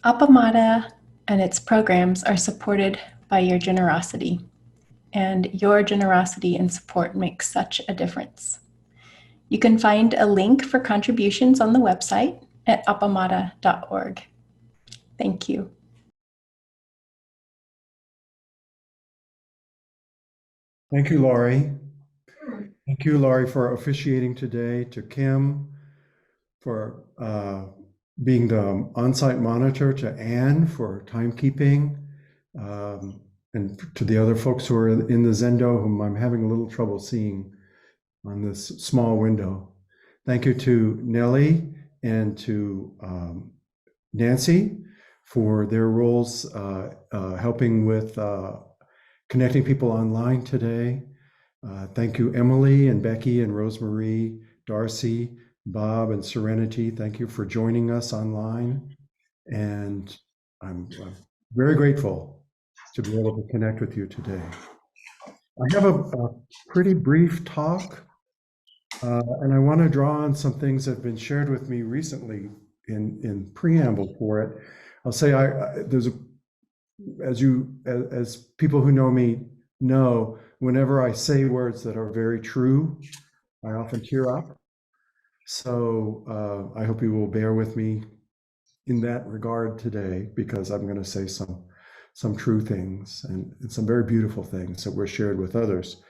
Appamada and its programs are supported by your generosity, and your generosity and support makes such a difference. You can find a link for contributions on the website at appamada.org. Thank you. Thank you, Laurie. Thank you, Laurie, for officiating today, to Kim for being the on-site monitor, to Anne for timekeeping, and to the other folks who are in the Zendo, whom I'm having a little trouble seeing on this small window. Thank you to Nellie and to Nancy for their roles helping with connecting people online today. Thank you, Emily and Becky and Rosemarie, Darcy, Bob, and Serenity. Thank you for joining us online. And I'm very grateful to be able to connect with you today. I have a pretty brief talk, and I want to draw on some things that have been shared with me recently in preamble for it. I'll say there's a, as people who know me know, whenever I say words that are very true, I often tear up. So I hope you will bear with me in that regard today, because I'm going to say some true things and some very beautiful things that were shared with others.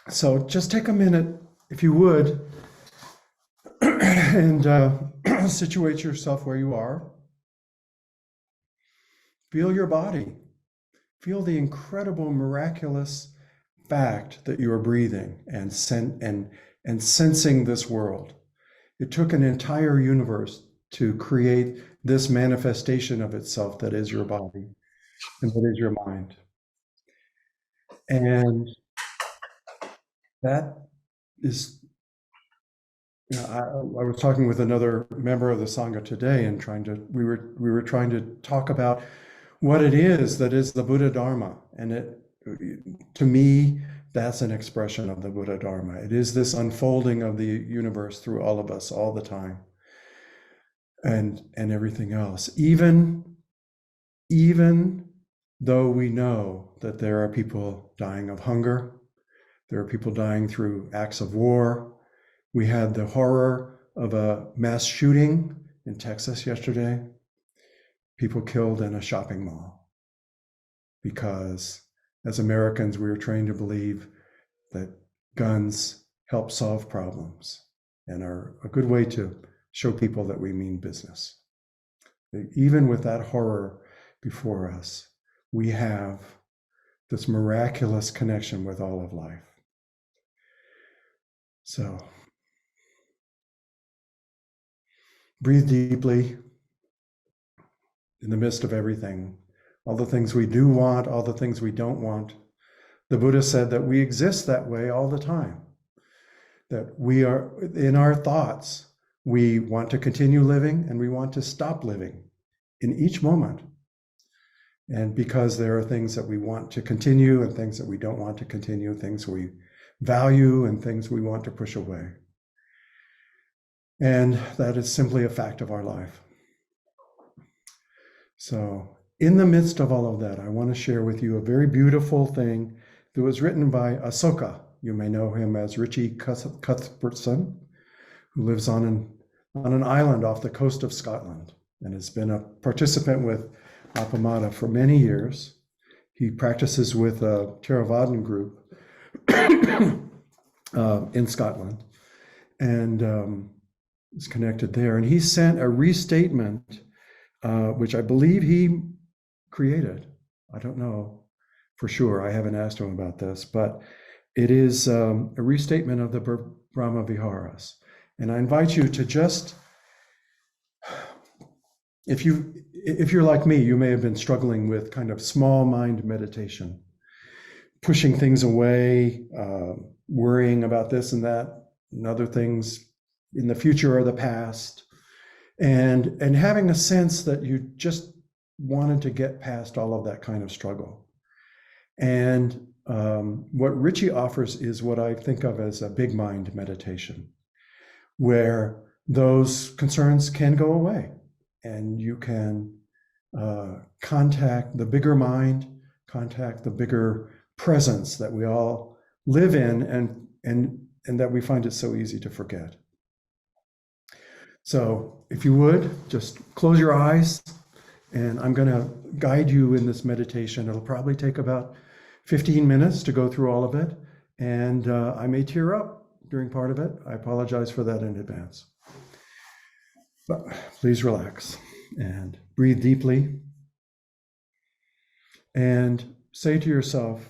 So just take a minute, if you would, and situate yourself where you are. Feel your body. Feel the incredible, miraculous fact that you are breathing and sensing this world. It took an entire universe to create this manifestation of itself that is your body and that is your mind. And that is, I was talking with another member of the Sangha today, and we were trying to talk about what it is that is the Buddha Dharma. And to me, that's an expression of the Buddha Dharma. It is this unfolding of the universe through all of us all the time, and everything else. Even though we know that there are people dying of hunger, there are people dying through acts of war. We had the horror of a mass shooting in Texas yesterday. People killed in a shopping mall because, as Americans, we were trained to believe that guns help solve problems and are a good way to show people that we mean business. Even with that horror before us, we have this miraculous connection with all of life. So breathe deeply in the midst of everything, all the things we do want, all the things we don't want. The Buddha said that we exist that way all the time, that we are in our thoughts. We want to continue living and we want to stop living in each moment. And because there are things that we want to continue and things that we don't want to continue, things we value and things we want to push away. And that is simply a fact of our life. So in the midst of all of that, I want to share with you a very beautiful thing that was written by Asoka. You may know him as Richie Cuthbertson, who lives on an island off the coast of Scotland and has been a participant with Appamada for many years. He practices with a Theravadan group in Scotland and is connected there. And he sent a restatement, which I believe he created. I don't know for sure. I haven't asked him about this, but it is a restatement of the Brahmaviharas. And I invite you to just, if you're like me, you may have been struggling with kind of small mind meditation, pushing things away, worrying about this and that and other things in the future or the past, and having a sense that you just wanted to get past all of that kind of struggle. And what Richie offers is what I think of as a big mind meditation, where those concerns can go away. and you can contact the bigger mind, contact the bigger presence that we all live in, and that we find it so easy to forget. So if you would, just close your eyes, and I'm going to guide you in this meditation. It'll probably take about 15 minutes to go through all of it, and I may tear up during part of it. I apologize for that in advance. But please relax and breathe deeply, and say to yourself,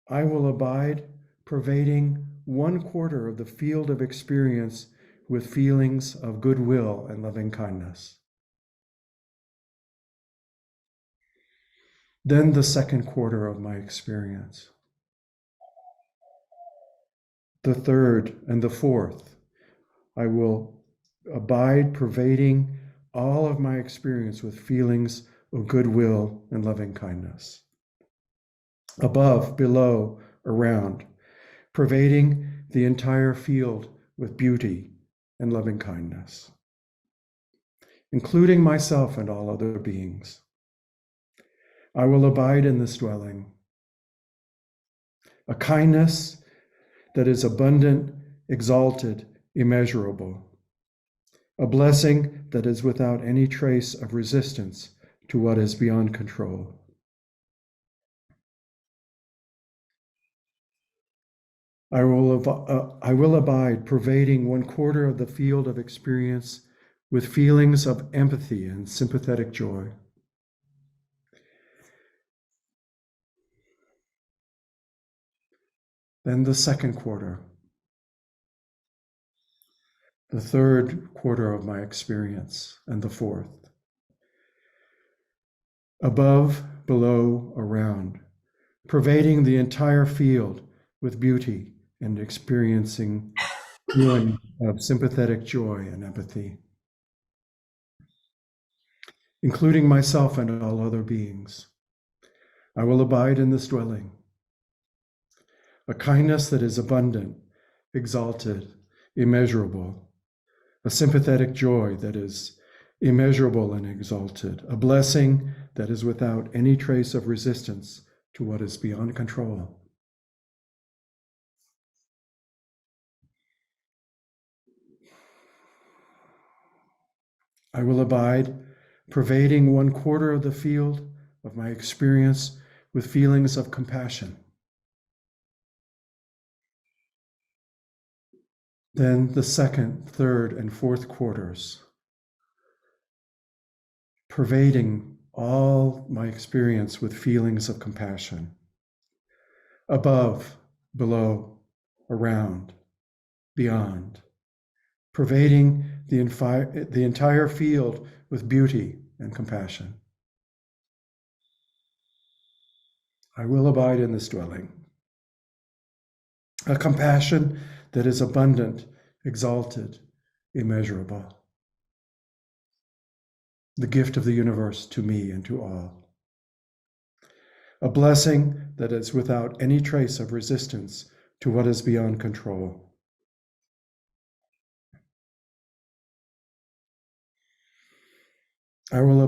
I will abide, pervading 1/4 of the field of experience with feelings of goodwill and loving kindness. Then the 2/4 of my experience. The 3rd and the 4th, I will abide, pervading all of my experience with feelings of goodwill and loving kindness. Above, below, around, pervading the entire field with beauty and loving kindness, including myself and all other beings. I will abide in this dwelling, a kindness that is abundant, exalted, immeasurable, a blessing that is without any trace of resistance to what is beyond control. I will abide, pervading 1/4 of the field of experience with feelings of empathy and sympathetic joy. Then the 2/4, the 3rd/4 of my experience, and the 4th. Above, below, around, pervading the entire field with beauty and experiencing feeling of sympathetic joy and empathy, including myself and all other beings. I will abide in this dwelling, a kindness that is abundant, exalted, immeasurable, a sympathetic joy that is immeasurable and exalted, a blessing that is without any trace of resistance to what is beyond control. I will abide, pervading 1/4 of the field of my experience with feelings of compassion. Then the 2nd, 3rd, and 4th quarters, pervading all my experience with feelings of compassion. Above, below, around, beyond, pervading the entire field with beauty and compassion. I will abide in this dwelling, a compassion that is abundant, exalted, immeasurable, the gift of the universe to me and to all, a blessing that is without any trace of resistance to what is beyond control. I will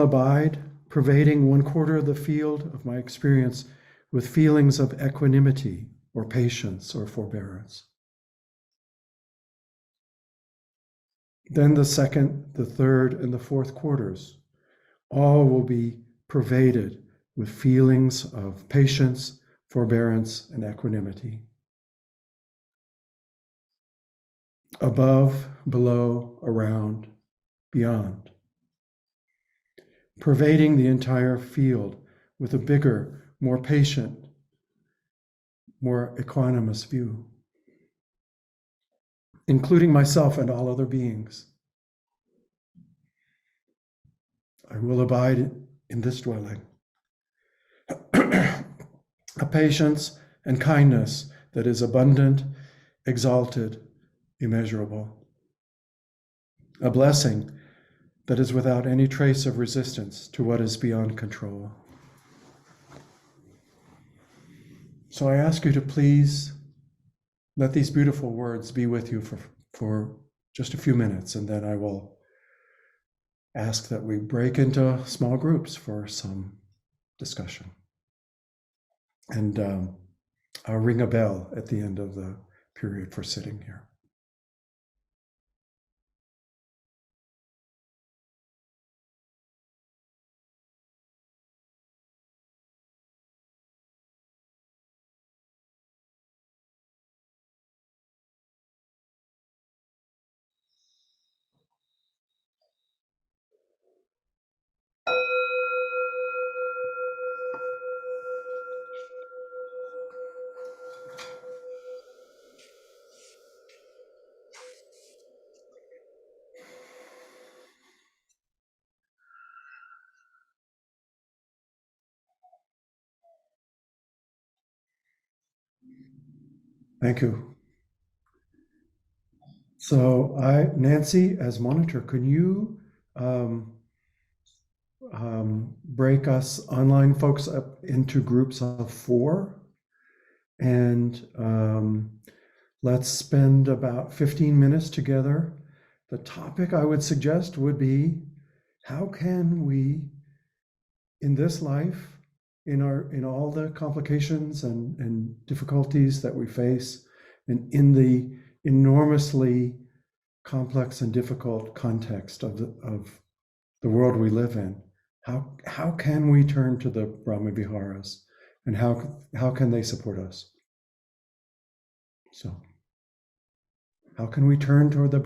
abide, pervading 1/4 of the field of my experience with feelings of equanimity or patience or forbearance. Then the 2nd, the 3rd, and the 4th quarters, all will be pervaded with feelings of patience, forbearance, and equanimity. Above, below, around, beyond, pervading the entire field with a bigger, more patient, more equanimous view, including myself and all other beings. I will abide in this dwelling, a patience and kindness that is abundant, exalted, immeasurable, a blessing that is without any trace of resistance to what is beyond control. So I ask you to please let these beautiful words be with you for just a few minutes, and then I will ask that we break into small groups for some discussion. And I'll ring a bell at the end of the period for sitting here. Thank you. So Nancy, as monitor, can you break us online folks up into groups of 4? And let's spend about 15 minutes together. The topic I would suggest would be, how can we, in this life, in all the complications and difficulties that we face, and in the enormously complex and difficult context of the world we live in, how can we turn to the Brahmaviharas, and how can they support us? So, how can we turn toward the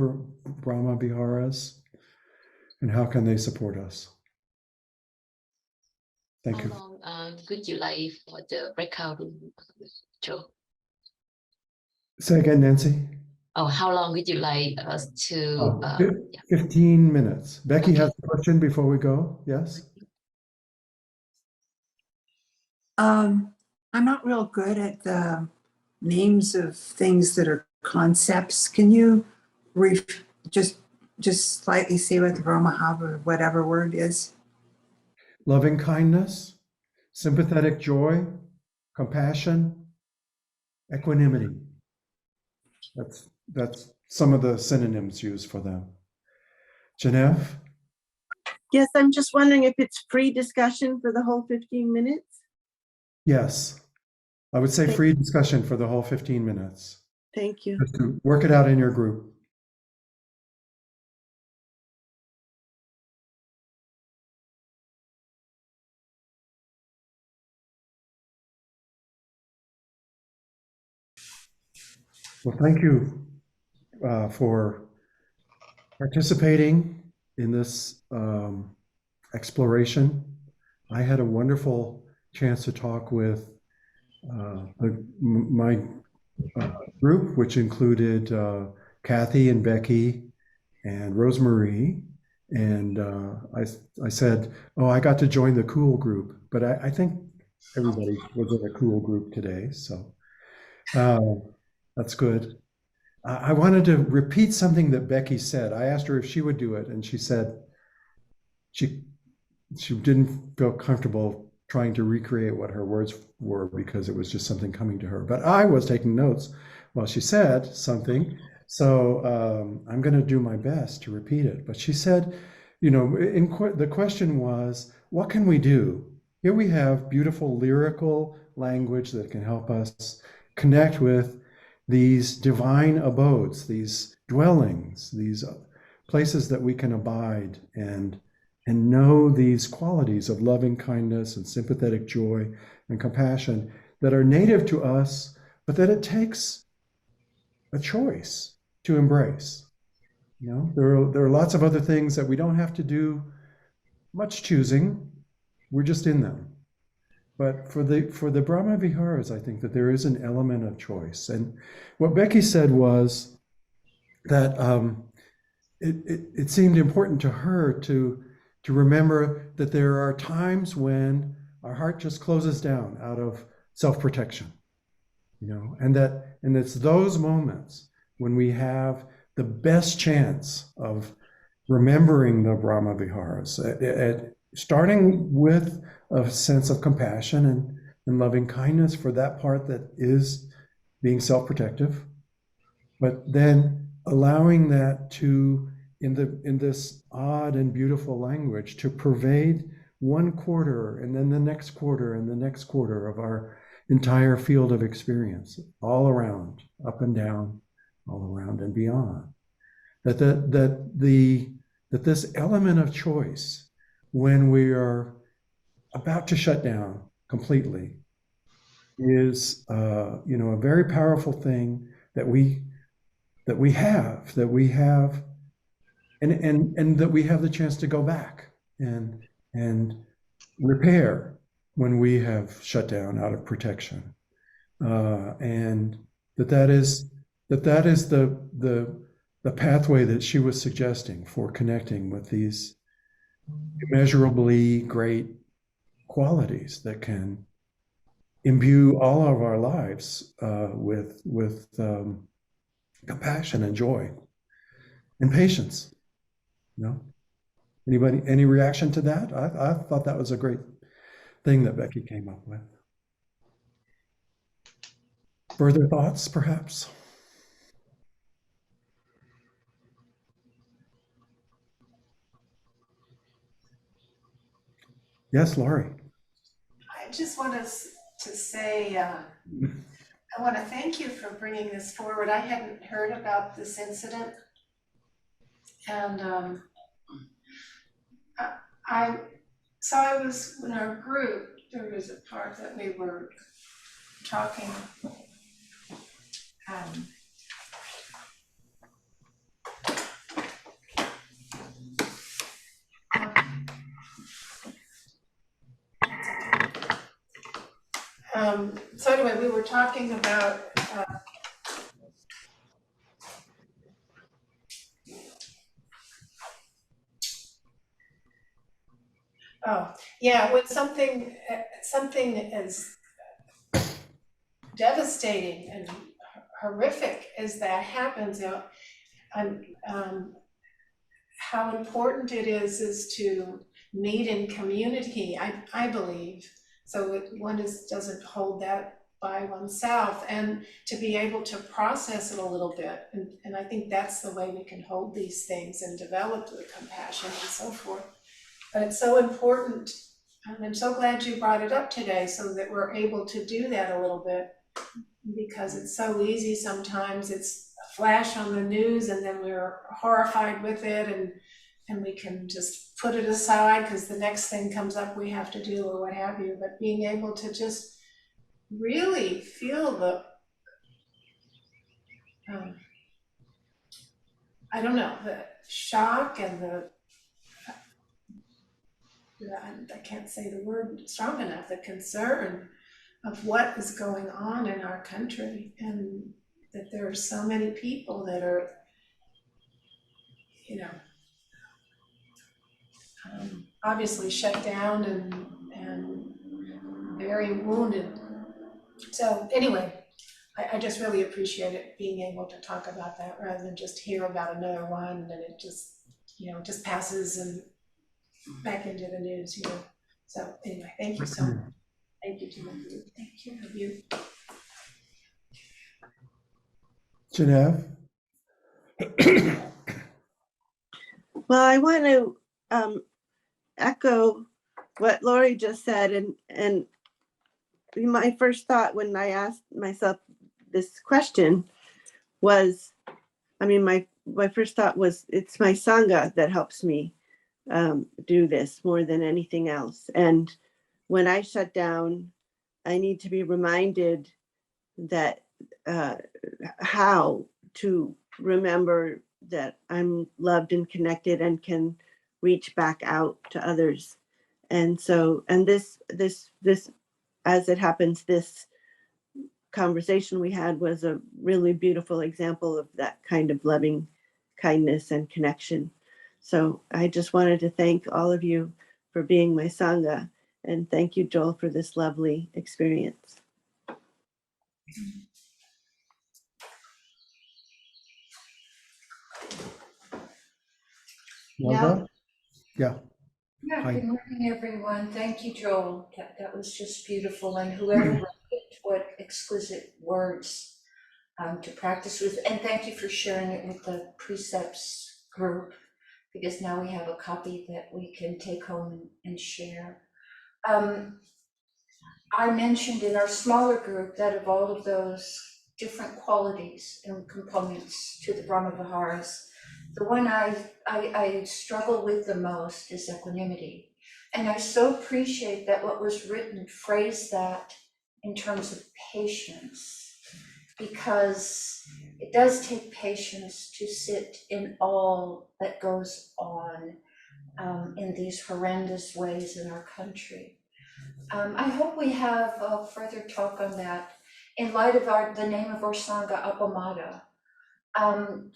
Brahmaviharas, and how can they support us? Thank you. How long would you like for the breakout room, Joe? Say again, Nancy. Oh, how long would you like us to? 15 minutes. Becky Okay. has a question before we go. Yes. I'm not real good at the names of things that are concepts. Can you just slightly say what the Brahmavihara, whatever word is? Loving kindness, sympathetic joy, compassion, equanimity. That's some of the synonyms used for them. Genevieve? Yes, I'm just wondering if it's free discussion for the whole 15 minutes? Yes. I would say free discussion for the whole 15 minutes. Thank you. Just to work it out in your group. Well, thank you for participating in this exploration. I had a wonderful chance to talk with my group, which included Kathy and Becky and Rosemarie. And I said, oh, I got to join the cool group, but I think everybody was in a cool group today. So that's good. I wanted to repeat something that Becky said. I asked her if she would do it, and she said she didn't feel comfortable trying to recreate what her words were because it was just something coming to her. But I was taking notes while she said something, so I'm going to do my best to repeat it. But she said, you know, the question was, what can we do? Here we have beautiful lyrical language that can help us connect with these divine abodes, these dwellings, these places that we can abide and know these qualities of loving kindness and sympathetic joy and compassion that are native to us, but that it takes a choice to embrace. You know, there are lots of other things that we don't have to do much choosing. We're just in them. But for the Brahmaviharas, I think that there is an element of choice. And what Becky said was that it seemed important to her to remember that there are times when our heart just closes down out of self-protection, you know, and it's those moments when we have the best chance of remembering the Brahmaviharas, starting with a sense of compassion and loving kindness for that part that is being self-protective, but then allowing that to in this odd and beautiful language to pervade one quarter and then the next quarter and the next quarter of our entire field of experience, all around, up and down, all around and beyond. That this element of choice, when we are about to shut down completely, is a very powerful thing that we have, and that we have the chance to go back and repair when we have shut down out of protection, and that is the pathway that she was suggesting for connecting with these immeasurably great qualities that can imbue all of our lives with compassion and joy and patience. Anybody, any reaction to that? I thought that was a great thing that Becky came up with. Further thoughts, perhaps? Yes, Laurie. I just want to say, I want to thank you for bringing this forward. I hadn't heard about this incident, and I was in our group. There was a part that we were talking. So anyway, we were talking about when something as devastating and horrific as that happens, how important it is to meet in community. I believe. So one doesn't hold that by oneself, and to be able to process it a little bit. And I think that's the way we can hold these things and develop the compassion and so forth. But it's so important, and I'm so glad you brought it up today so that we're able to do that a little bit, because it's so easy sometimes. It's a flash on the news and then we're horrified with it, and we can just put it aside because the next thing comes up we have to do or what have you. But being able to just really feel the, the shock and I can't say the word strong enough, the concern of what is going on in our country, and that there are so many people that are, obviously shut down and very wounded. So anyway, I just really appreciate it, being able to talk about that rather than just hear about another one and it just, just passes and back into the news, So anyway, thank you so much. Thank you, Timothy. Thank you. Genevieve? Well, I want to echo what Laurie just said, and my first thought when I asked myself this question was, my first thought was, it's my Sangha that helps me do this more than anything else. And when I shut down, I need to be reminded that how to remember that I'm loved and connected and can reach back out to others. And so, and this, as it happens, this conversation we had was a really beautiful example of that kind of loving kindness and connection. So I just wanted to thank all of you for being my Sangha, and thank you, Joel, for this lovely experience. Olga? Yeah. Yeah, Hi. good morning, everyone. Thank you, Joel. That was just beautiful. And whoever wrote it, what exquisite words to practice with. And thank you for sharing it with the precepts group. because now we have a copy that we can take home and share. I mentioned in our smaller group that of all of those different qualities and components to the Brahmaviharas, the one I struggle with the most is equanimity. And I so appreciate that what was written phrased that in terms of patience, because it does take patience to sit in all that goes on in these horrendous ways in our country. I hope we have a further talk on that in light of the name of our Sangha, Appamada.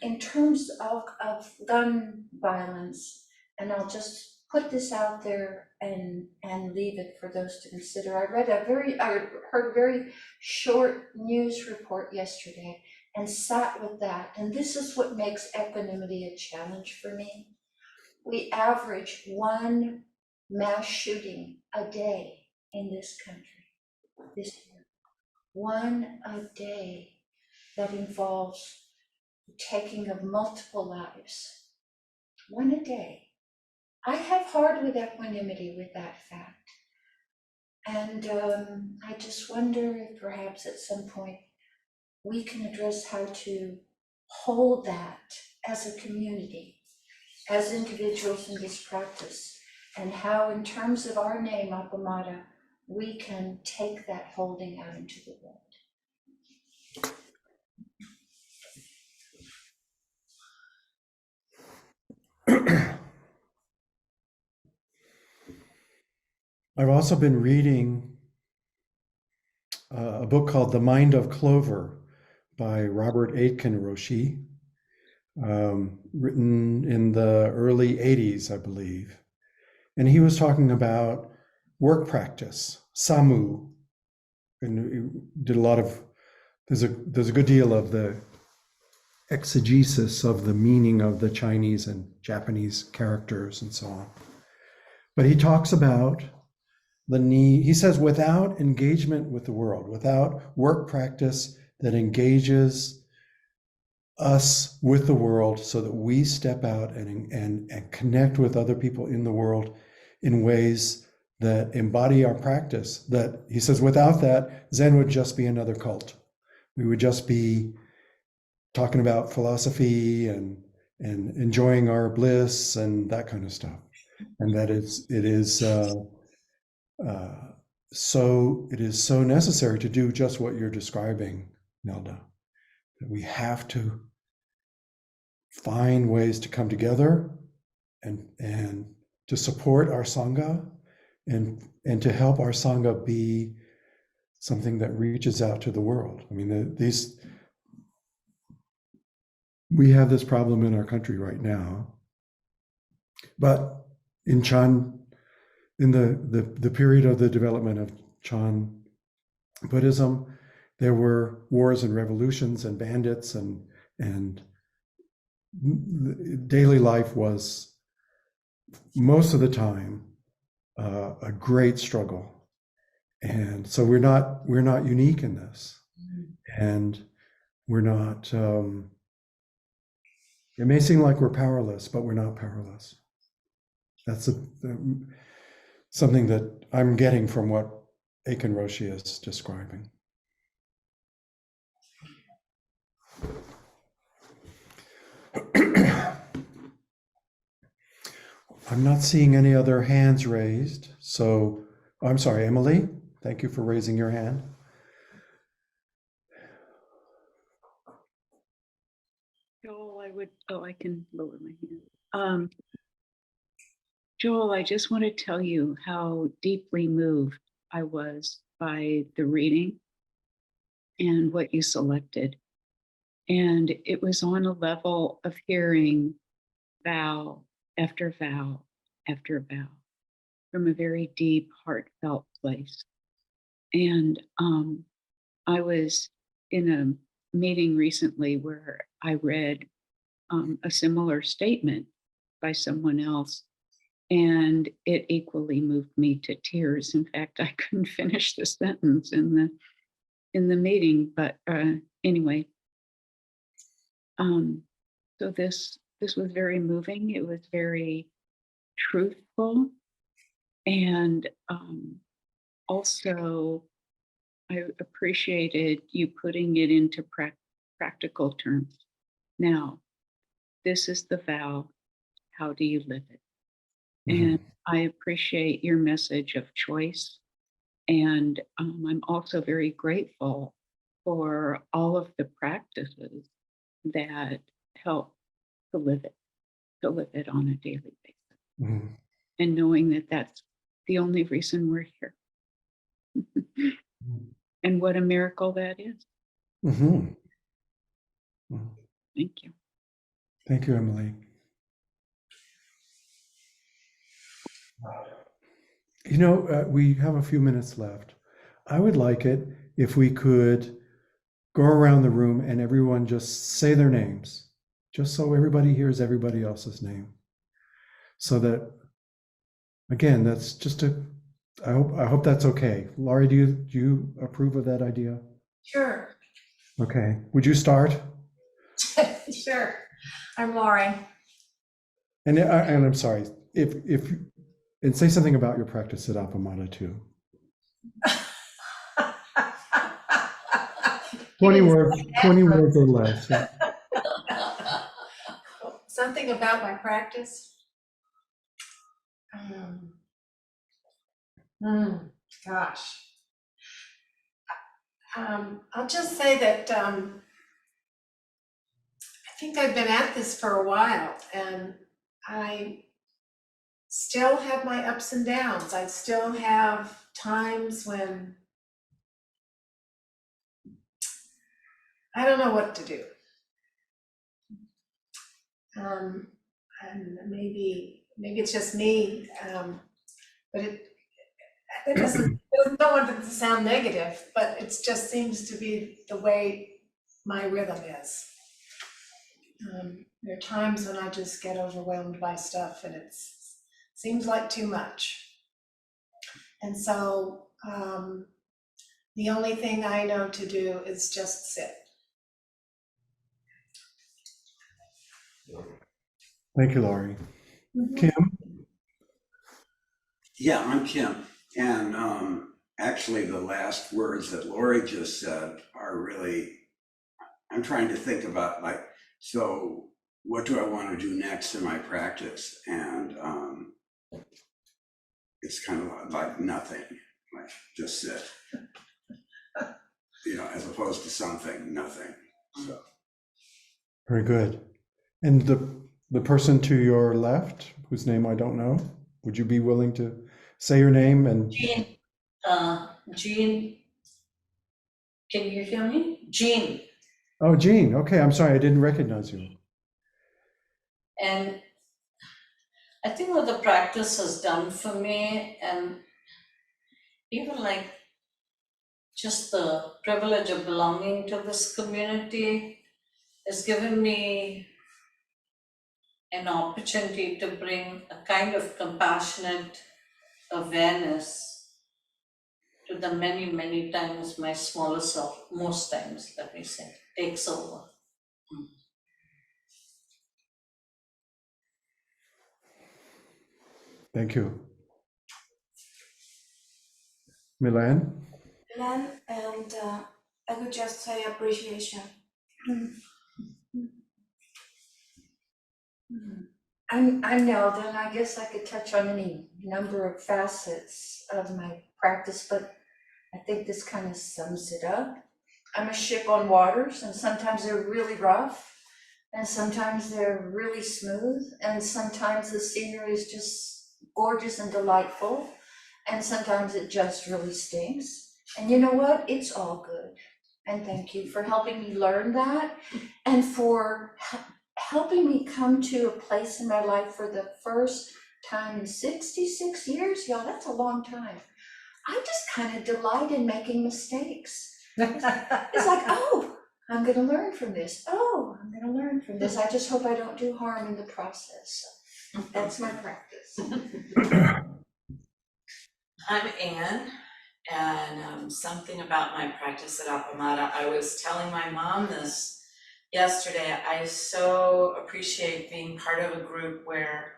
In terms of gun violence, and I'll just put this out there and leave it for those to consider. I heard a very short news report yesterday and sat with that. And this is what makes equanimity a challenge for me. We average 1 mass shooting a day in this country this year. 1 a day that involves the taking of multiple lives. 1 a day. I have hard with equanimity with that fact. And I just wonder if perhaps at some point we can address how to hold that as a community, as individuals in this practice, and how in terms of our name, Appamada, we can take that holding out into the world. I've also been reading a book called The Mind of Clover by Robert Aitken Roshi, written in the early 80s, I believe. And he was talking about work practice, samu, and he did a lot of, there's a good deal of the exegesis of the meaning of the Chinese and Japanese characters and so on. But he talks about the need, he says, without engagement with the world, without work practice that engages us with the world so that we step out and connect with other people in the world in ways that embody our practice, that he says, without that, Zen would just be another cult. We would just be talking about philosophy and enjoying our bliss and that kind of stuff. And that it is so necessary to do just what you're describing, Nelda. That we have to find ways to come together and to support our Sangha and to help our Sangha be something that reaches out to the world. I mean, we have this problem in our country right now, but in Chan, in the period of the development of Chan Buddhism, there were wars and revolutions and bandits and daily life was most of the time a great struggle. And so we're not unique in this. And we're not, it may seem like we're powerless, but we're not powerless. That's something that I'm getting from what Aitken Roshi is describing. I'm not seeing any other hands raised, so I'm sorry, Emily, thank you for raising your hand. Joel, I can lower my hand. Joel, I just want to tell you how deeply moved I was by the reading and what you selected. And it was on a level of hearing vow after vow after vow from a very deep, heartfelt place. And I was in a meeting recently where I read a similar statement by someone else, and it equally moved me to tears. In fact, I couldn't finish the sentence in the meeting, but anyway. So this this was very moving. It was very truthful. And also, I appreciated you putting it into practical terms. Now, this is the vow. How do you live it? And I appreciate your message of choice. And I'm also very grateful for all of the practices that help to live it on a daily basis. Mhm. And knowing that that's the only reason we're here. And what a miracle that is. Mhm. Thank you. Thank you, Emily. You know, we have a few minutes left. I would like it if we could go around the room and everyone just say their names, just so everybody hears everybody else's name. So that, again, that's just I hope that's okay. Laurie, do you approve of that idea? Sure. Okay. Would you start? Sure. I'm Laurie. And I'm sorry, if and say something about your practice at Appamada too. 20 words or less. Yeah. Something about my practice. Gosh. I'll just say that I think I've been at this for a while, and I still have my ups and downs. I still have times when I don't know what to do. And maybe it's just me, but it doesn't want it to sound negative, but it just seems to be the way my rhythm is. There are times when I just get overwhelmed by stuff and it seems like too much. And so the only thing I know to do is just sit. Thank you, Laurie. Kim? Yeah, I'm Kim. And actually, the last words that Laurie just said are really, I'm trying to think about, like, so what do I want to do next in my practice? And it's kind of like nothing, like just sit, as opposed to something, nothing. So. Very good. And the person to your left, whose name I don't know, would you be willing to say your name? And Jean, Jean, can you hear me? Jean. Oh, Jean. Okay, I'm sorry, I didn't recognize you. And I think what the practice has done for me, and even like just the privilege of belonging to this community, has given me an opportunity to bring a kind of compassionate awareness to the many, many times my smaller self, most times, let me say, takes over. Thank you. Milan? Milan, and I would just say appreciation. I'm Nelda, and I guess I could touch on any number of facets of my practice, but I think this kind of sums it up. I'm a ship on waters, and sometimes they're really rough, and sometimes they're really smooth, and sometimes the scenery is just gorgeous and delightful, and sometimes it just really stinks. And you know what? It's all good. And thank you for helping me learn that, and for helping me come to a place in my life for the first time in 66 years. Y'all, that's a long time. I just kind of delight in making mistakes. It's like, oh, I'm going to learn from this. Oh, I'm going to learn from this. I just hope I don't do harm in the process. So that's my practice. I'm Anne, and something about my practice at Appamada. I was telling my mom this yesterday, I so appreciate being part of a group where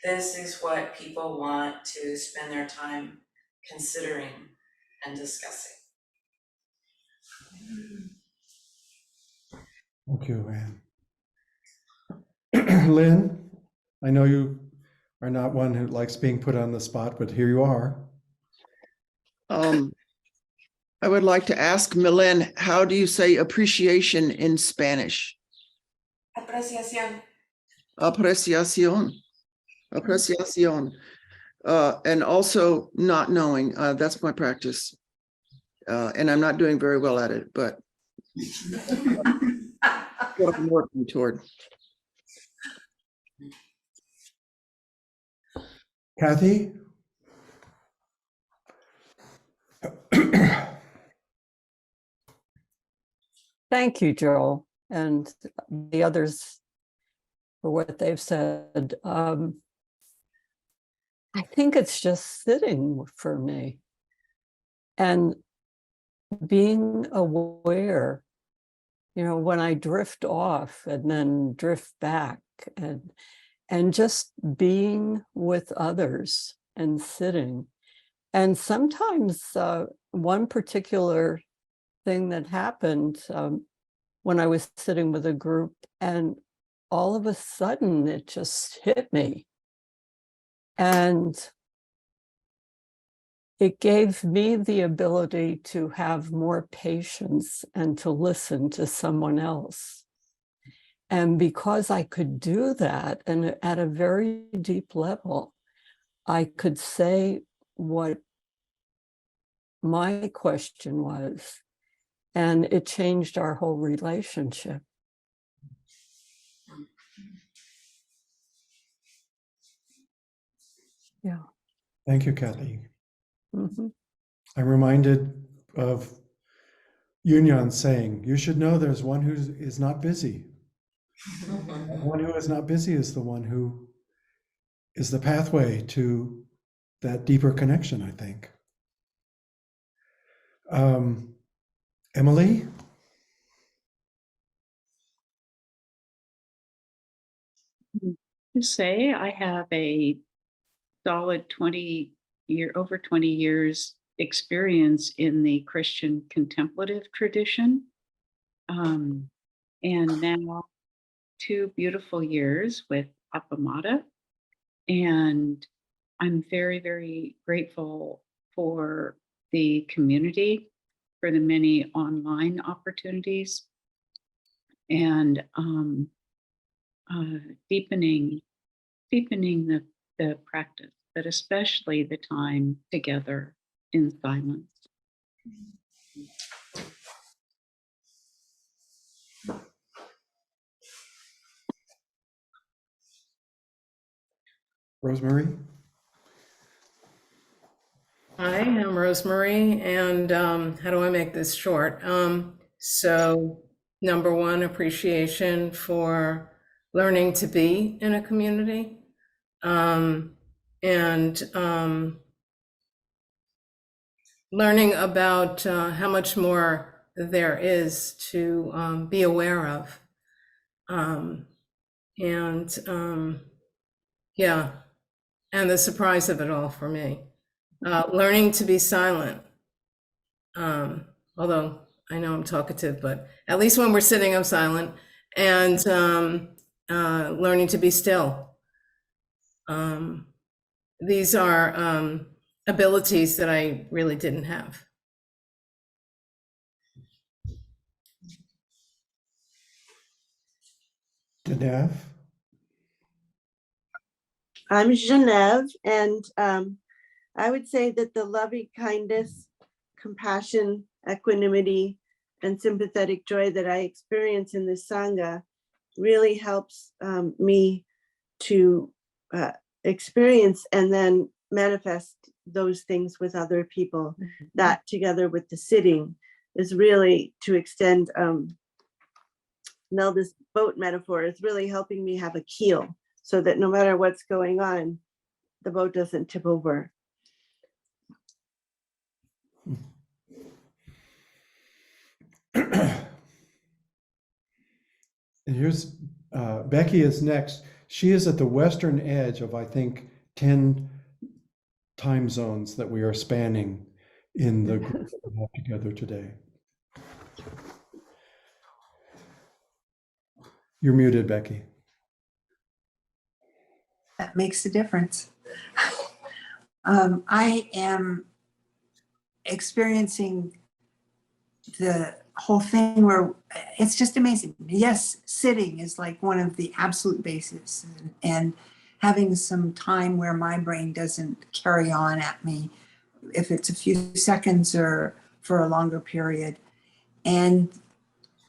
this is what people want to spend their time considering and discussing. Thank you, Anne. Lynn, I know you are not one who likes being put on the spot, but here you are. I would like to ask Milen, how do you say appreciation in Spanish? Apreciación. Apreciación. Apreciación. And also not knowing, that's my practice. And I'm not doing very well at it, but what I'm working toward. Kathy? Thank you, Joel, and the others for what they've said. I think it's just sitting for me and being aware, when I drift off and then drift back, and just being with others and sitting. And sometimes one particular thing that happened when I was sitting with a group, and all of a sudden it just hit me. And it gave me the ability to have more patience and to listen to someone else. And because I could do that, and at a very deep level, I could say what my question was, and it changed our whole relationship. Yeah. Thank you, Kathy. Mm-hmm. I'm reminded of Yunyan saying, you should know there's one who is not busy. The one who is not busy is the one who is the pathway to that deeper connection, I think. Emily? To say I have a solid over 20 years experience in the Christian contemplative tradition. And now 2 beautiful years with Appamada. And I'm very, very grateful for the community, for the many online opportunities, and deepening the practice, but especially the time together in silence. Rosemary? Hi, I'm Rosemary, and how do I make this short? So, number one, appreciation for learning to be in a community, and learning about how much more there is to be aware of. Yeah, and the surprise of it all for me. Learning to be silent. Although I know I'm talkative, but at least when we're sitting, I'm silent. And learning to be still. These are abilities that I really didn't have. Genevieve? I'm Genevieve, and I would say that the loving kindness, compassion, equanimity, and sympathetic joy that I experience in this Sangha really helps me to experience and then manifest those things with other people. That together with the sitting is really to extend, now this boat metaphor is really helping me have a keel so that no matter what's going on, the boat doesn't tip over. And here's Becky is next. She is at the western edge of, I think, 10 time zones that we are spanning in the group that we have together today. You're muted, Becky. That makes a difference. I am experiencing the whole thing where it's just amazing. Yes, sitting is like one of the absolute bases, and having some time where my brain doesn't carry on at me, if it's a few seconds or for a longer period. And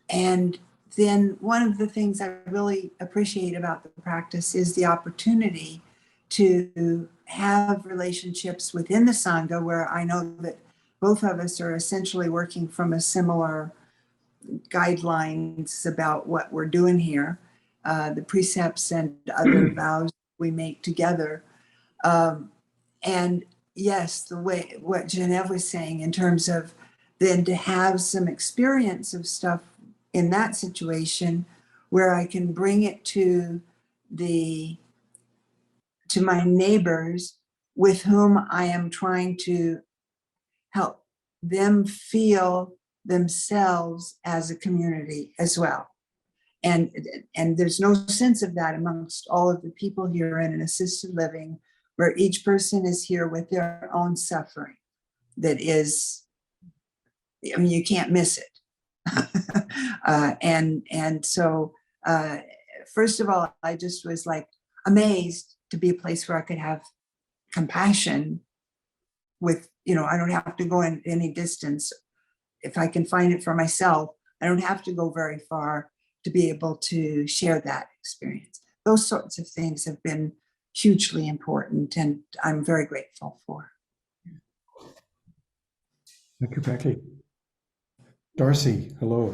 then one of the things I really appreciate about the practice is the opportunity to have relationships within the Sangha where I know that both of us are essentially working from a similar guidelines about what we're doing here, the precepts and other vows we make together. And yes, the way what Genevieve was saying in terms of then to have some experience of stuff in that situation where I can bring it to my neighbors with whom I am trying to help them feel themselves as a community as well. And there's no sense of that amongst all of the people here in an assisted living, where each person is here with their own suffering that is, I mean, you can't miss it. And so first of all, I just was like amazed to be a place where I could have compassion with, you know, I don't have to go in any distance. If I can find it for myself, I don't have to go very far to be able to share that experience. Those sorts of things have been hugely important, and I'm very grateful for. Thank you, Becky. Darcy, hello.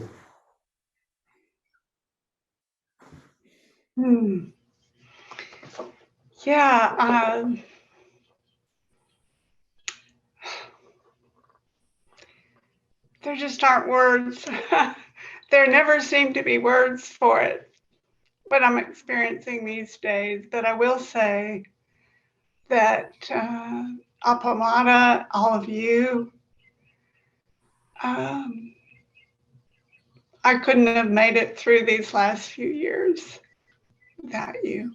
Yeah, there just aren't words. There never seem to be words for it, what I'm experiencing these days. But I will say that Appamada, all of you, I couldn't have made it through these last few years without you.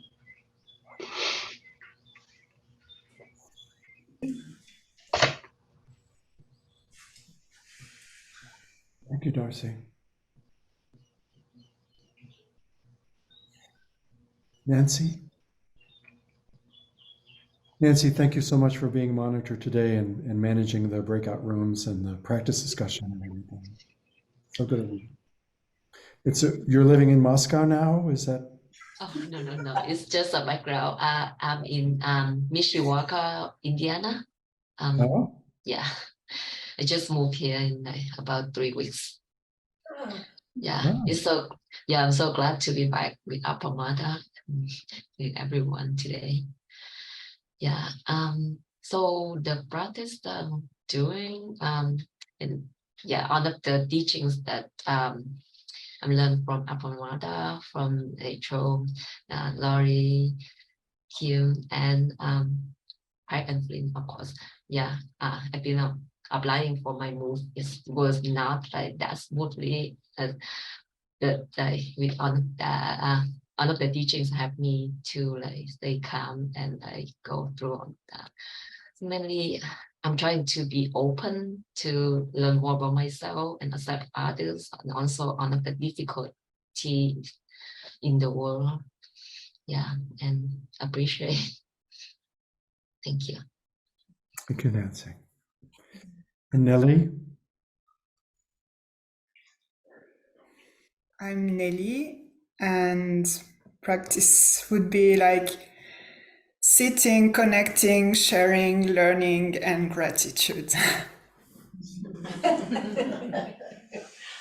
Thank you, Darcy. Nancy? Nancy, thank you so much for being monitor today and managing the breakout rooms and the practice discussion and everything. So good of you. You're living in Moscow now, is that? Oh, no. It's just a background. I'm in Mishawaka, Indiana. Yeah. I just moved here in about 3 weeks. Yeah, I'm so glad to be back with Appamada, with everyone today. Yeah, so the practice that I'm doing, and yeah, one of the teachings that I'm learned from Appamada, from Rachel, Laurie, Kim, and Hyde and Flynn, of course. Yeah, I've been applying for my move. It was not like that smoothly. With all of the teachings have me to like stay calm and like go through on that. Mainly, I'm trying to be open to learn more about myself and accept others, and also one of the difficulties in the world. Yeah, and appreciate. Thank you. Thank you, Nancy. And Nelly? I'm Nelly, and practice would be like sitting, connecting, sharing, learning, and gratitude.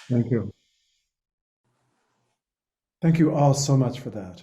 Thank you. Thank you all so much for that.